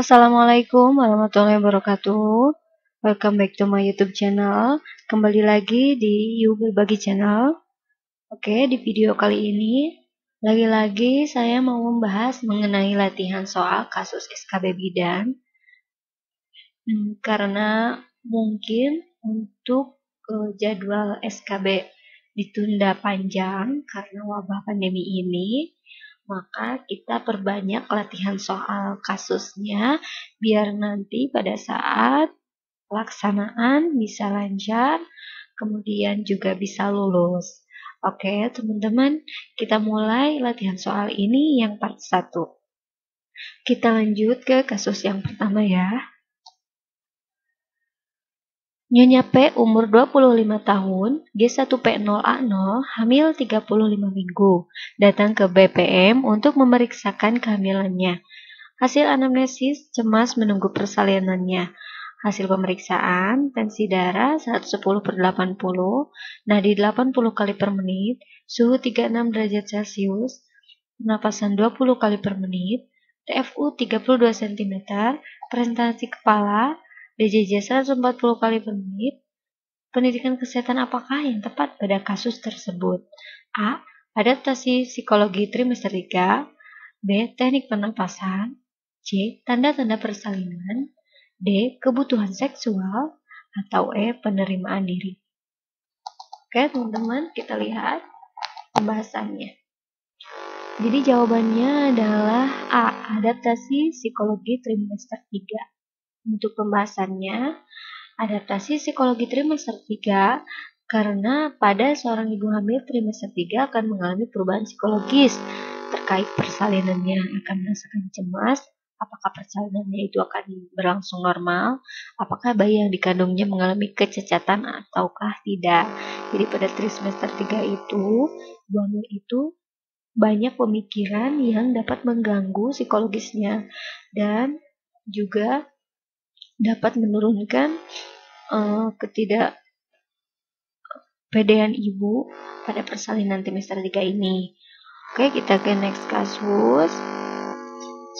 Assalamualaikum warahmatullahi wabarakatuh. Welcome back to my YouTube channel. Kembali lagi di You Berbagi Channel. Oke, di video kali ini lagi-lagi saya mau membahas mengenai latihan soal kasus SKB Bidan. Karena mungkin untuk jadwal SKB ditunda panjang karena wabah pandemi ini, maka kita perbanyak latihan soal kasusnya biar nanti pada saat pelaksanaan bisa lancar, kemudian juga bisa lulus. Oke, teman-teman, kita mulai latihan soal ini yang part 1. Kita lanjut ke kasus yang pertama ya. Nyonya P umur 25 tahun, G1P0A0, hamil 35 minggu, datang ke BPM untuk memeriksakan kehamilannya. Hasil anamnesis cemas menunggu persalinannya. Hasil pemeriksaan, tensi darah 110/80, nadi 80 kali per menit, suhu 36 derajat Celcius, pernapasan 20 kali per menit, TFU 32 cm, presentasi kepala, DJJ 140 kali per menit. Pendidikan kesehatan apakah yang tepat pada kasus tersebut? A. Adaptasi psikologi trimester 3. B. Teknik pernapasan. C. Tanda-tanda persalinan. D. Kebutuhan seksual. Atau E. Penerimaan diri. Oke teman-teman, kita lihat pembahasannya. Jadi jawabannya adalah A. Adaptasi psikologi trimester 3. Untuk pembahasannya, adaptasi psikologi trimester 3 karena pada seorang ibu hamil trimester 3 akan mengalami perubahan psikologis terkait persalinannya, akan merasakan cemas, apakah persalinannya itu akan berlangsung normal, apakah bayi yang dikandungnya mengalami kecacatan ataukah tidak. Jadi pada trimester 3 itu, ibu hamil itu banyak pemikiran yang dapat mengganggu psikologisnya dan juga dapat menurunkan ketidakpedean ibu pada persalinan trimester 3 ini. Oke, kita ke next kasus.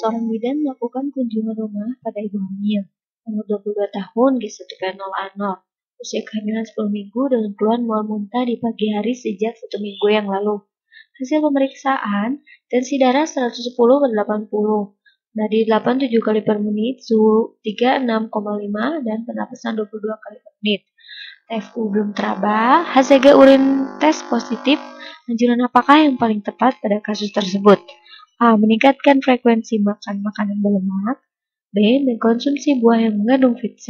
Seorang bidan melakukan kunjungan rumah pada ibu hamil, umur 22 tahun, G1P0A0, usia kehamilan 10 minggu dengan keluhan mual muntah di pagi hari sejak 1 minggu yang lalu. Hasil pemeriksaan, tensi darah 110/80, nadi 87 kali per menit, suhu 36,5 dan pernapasan 22 kali per menit. TFU belum teraba, HCG urin tes positif. Anjuran apakah yang paling tepat pada kasus tersebut? A. Meningkatkan frekuensi makan makanan berlemak. B. Mengkonsumsi buah yang mengandung vitamin C.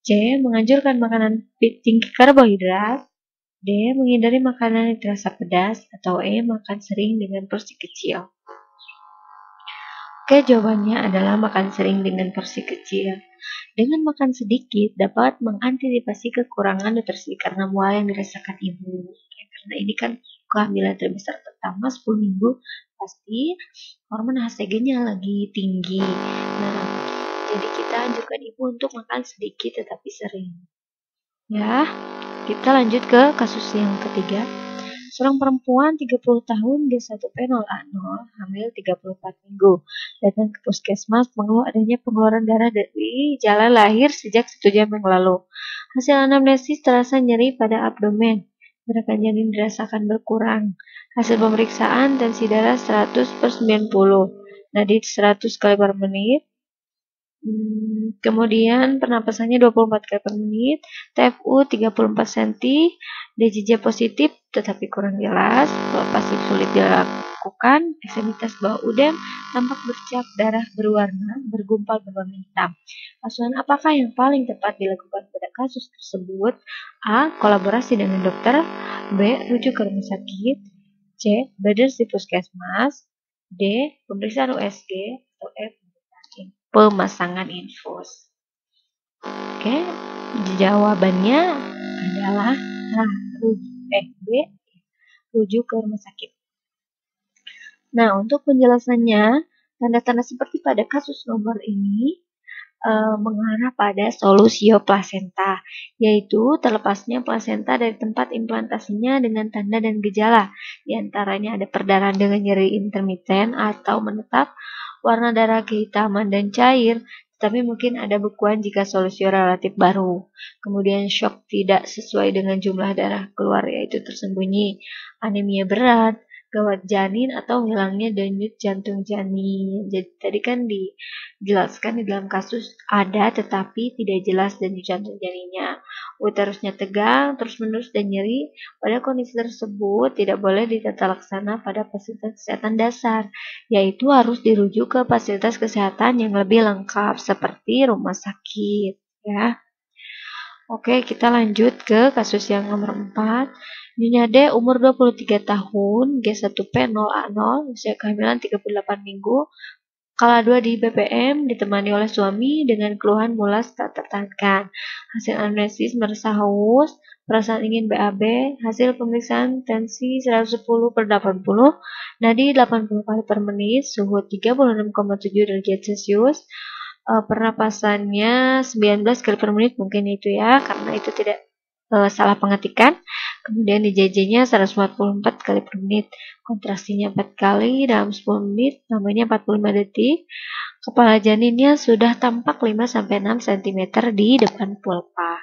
C. Menganjurkan makanan tinggi karbohidrat. D. Menghindari makanan yang terasa pedas. Atau E. Makan sering dengan porsi kecil. Oke, jawabannya adalah makan sering dengan porsi kecil. Dengan makan sedikit dapat mengantisipasi kekurangan nutrisi karena mual yang dirasakan ibu. Karena ini kan kehamilan trimester pertama 10 minggu, pasti hormon HCG-nya lagi tinggi. Nah, jadi kita anjurkan ibu untuk makan sedikit tetapi sering. Ya, kita lanjut ke kasus yang ketiga. Seorang perempuan 30 tahun G1P0A0, hamil 34 minggu, datang ke puskesmas mengeluh adanya pengeluaran darah dari jalan lahir sejak 1 jam yang lalu. Hasil anamnesis terasa nyeri pada abdomen. Gerakan janin dirasakan berkurang. Hasil pemeriksaan tensi darah 100/90, nadi 100 kali per menit. Kemudian pernapasannya 24 kali per menit, TFU 34 cm, DJJ positif tetapi kurang jelas, pasif sulit dilakukan, ekstremitas bawah udem tampak bercak darah berwarna, bergumpal berwarna hitam. Asuhan apakah yang paling tepat dilakukan pada kasus tersebut? A. Kolaborasi dengan dokter. B. Rujuk ke rumah sakit. C. Bedah di puskesmas. D. Pemeriksaan USG. Atau F. Pemasangan infus. Oke, jawabannya adalah B. Rujuk ke rumah sakit. Nah, untuk penjelasannya, tanda-tanda seperti pada kasus nomor ini mengarah pada solusio plasenta, yaitu terlepasnya plasenta dari tempat implantasinya dengan tanda dan gejala. Di antaranya ada perdarahan dengan nyeri intermiten atau menetap, warna darah kehitaman dan cair, tapi mungkin ada bekuan jika solusi relatif baru. Kemudian shock tidak sesuai dengan jumlah darah keluar yaitu tersembunyi, anemia berat, gawat janin atau hilangnya denyut jantung janin. Jadi tadi kan dijelaskan di dalam kasus ada tetapi tidak jelas denyut jantung janinnya. Uterusnya tegang, terus-menerus dan nyeri. Pada kondisi tersebut tidak boleh ditata laksana pada fasilitas kesehatan dasar, yaitu harus dirujuk ke fasilitas kesehatan yang lebih lengkap seperti rumah sakit ya. Oke, kita lanjut ke kasus yang nomor 4. Nyonya D umur 23 tahun, G1P0A0, usia kehamilan 38 minggu, kala 2 di BPM, ditemani oleh suami dengan keluhan mulas tak tertahankan. Hasil anamnesis merasa haus, perasaan ingin BAB, hasil pemeriksaan tensi 110/80, nadi 80 kali per menit, suhu 36,7 derajat Celcius, pernapasannya 19 kali per menit, mungkin itu ya, karena itu tidak salah pengetikan. Kemudian di JJ-nya 144 kali per menit, kontraksinya 4 kali dalam 10 menit, namanya 45 detik. Kepala janinnya sudah tampak 5-6 cm di depan pulpa.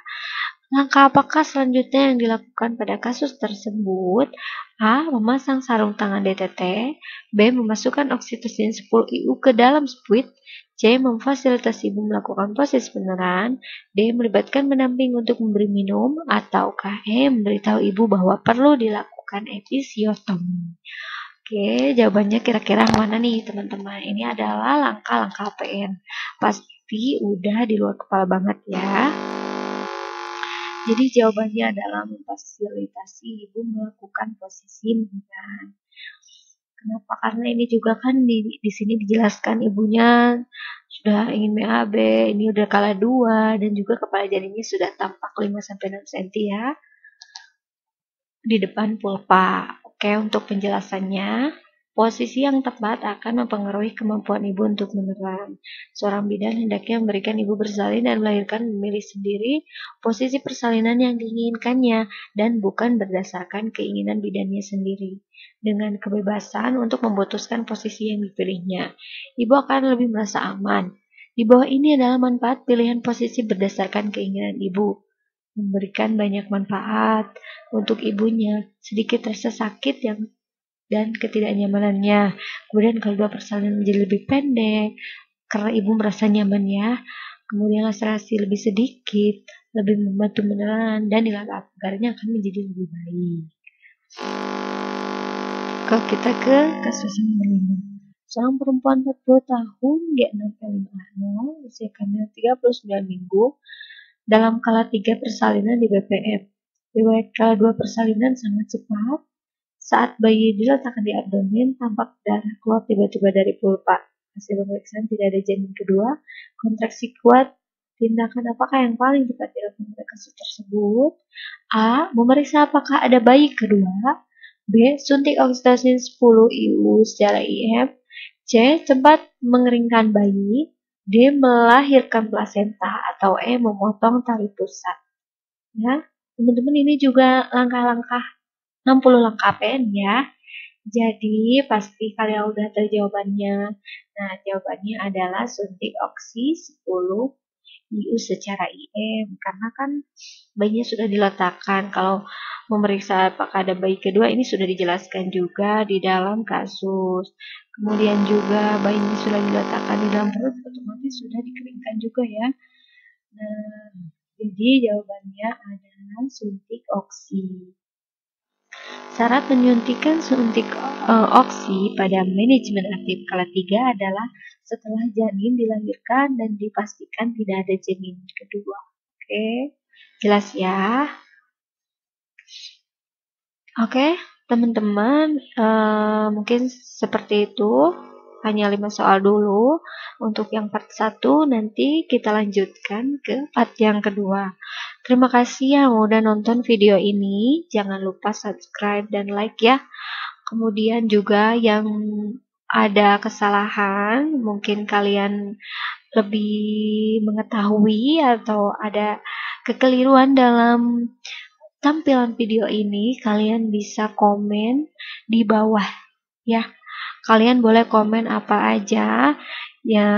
Langkah apakah selanjutnya yang dilakukan pada kasus tersebut? A. Memasang sarung tangan DTT. B. Memasukkan oksitosin 10 IU ke dalam spuit. C. Memfasilitasi ibu melakukan proses peneran. D. Melibatkan pendamping untuk memberi minum. Ataukah E. Memberitahu ibu bahwa perlu dilakukan episiotomi. Oke, jawabannya kira-kira mana nih teman-teman? Ini adalah langkah-langkah PN. Pasti udah di luar kepala banget ya. Jadi jawabannya adalah memfasilitasi ibu melakukan posisi meneran. Kenapa? Karena ini juga kan di sini dijelaskan ibunya sudah ingin MAB, ini udah kala 2 dan juga kepala janinnya sudah tampak 5-6 cm ya di depan pulpa. Oke, untuk penjelasannya, posisi yang tepat akan mempengaruhi kemampuan ibu untuk meneran. Seorang bidan hendaknya memberikan ibu bersalin dan melahirkan memilih sendiri posisi persalinan yang diinginkannya dan bukan berdasarkan keinginan bidannya sendiri. Dengan kebebasan untuk memutuskan posisi yang dipilihnya, ibu akan lebih merasa aman. Di bawah ini adalah manfaat pilihan posisi berdasarkan keinginan ibu. Memberikan banyak manfaat untuk ibunya, sedikit rasa sakit dan ketidaknyamanannya. Kemudian kedua persalinan menjadi lebih pendek karena ibu merasa nyaman ya. Kemudian laserasi lebih sedikit, lebih membantu menelan dan nilai agarnya akan menjadi lebih baik. Kalau kita ke kasus yang kelima. Seorang perempuan 40 tahun, G6P5A0, usia kehamilan 39 minggu, dalam kala 3 persalinan di BPM. Riwayat kala 2 persalinan sangat cepat. Saat bayi diletakkan di abdomen, tampak darah keluar tiba-tiba dari pulpa. Hasil pemeriksaan tidak ada janin kedua. Kontraksi kuat. Tindakan apakah yang paling tepat dilakukan pada kasus tersebut? A. Memeriksa apakah ada bayi kedua. B. Suntik oksitosin 10 IU secara IM. C. Cepat mengeringkan bayi. D. Melahirkan plasenta. Atau E. Memotong tali pusat. Ya, teman-teman ini juga langkah-langkah 60 langkah APN ya. Jadi pasti kalian udah tahu jawabannya. Nah, jawabannya adalah suntik oksi 10 IU secara IM. Karena kan bayinya sudah diletakkan. Kalau memeriksa apakah ada bayi kedua, ini sudah dijelaskan juga di dalam kasus. Kemudian juga bayinya sudah diletakkan di dalam perut, otomatis sudah dikeringkan juga ya. Nah, jadi jawabannya adalah suntik oksi. Syarat menyuntikkan suntik oksi pada manajemen aktif kala 3 adalah setelah janin dilahirkan dan dipastikan tidak ada janin kedua. Oke, jelas ya? Oke, teman-teman, mungkin seperti itu. Hanya 5 soal dulu. Untuk yang part 1 nanti kita lanjutkan ke part yang kedua. Terima kasih yang udah nonton video ini. Jangan lupa subscribe dan like ya. Kemudian juga yang ada kesalahan, mungkin kalian lebih mengetahui atau ada kekeliruan dalam tampilan video ini, kalian bisa komen di bawah ya. Kalian boleh komen apa aja ya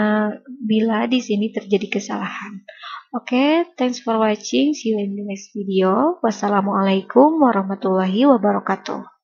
bila di sini terjadi kesalahan. Oke, thanks for watching. See you in the next video. Wassalamualaikum warahmatullahi wabarakatuh.